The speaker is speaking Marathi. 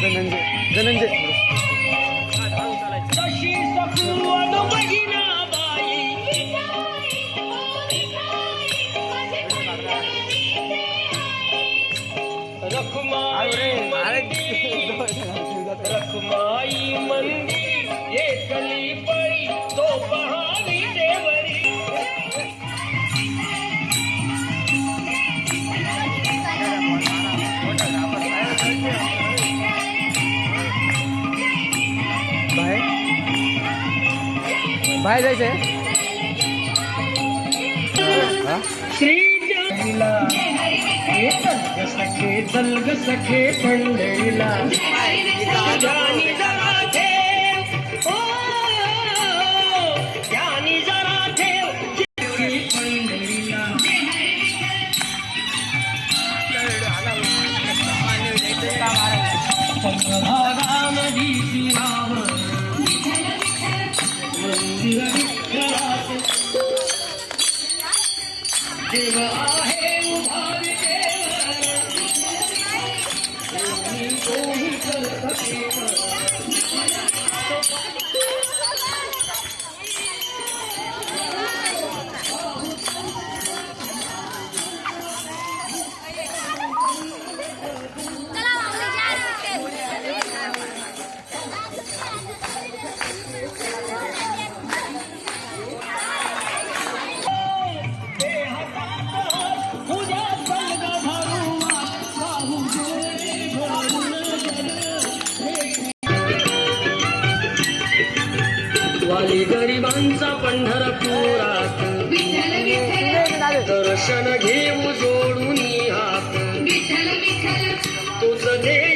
धनंजय रखमाई मंदी ये कली पड़ी तो पहाड़ी देवरी बाहेर जायचंय श्री सखे दलग सखे पंढरीला ज्ञानी जरा ठेव ओ ज्ञानी जरा ठेव पंढरीला चंद्रभागामधी श्रीराम मंदिर विठ्ठलात देव आहे उभा वाली गरिबांचा पंढरपुरात दर्शन घेऊ जोडून हात तोच दे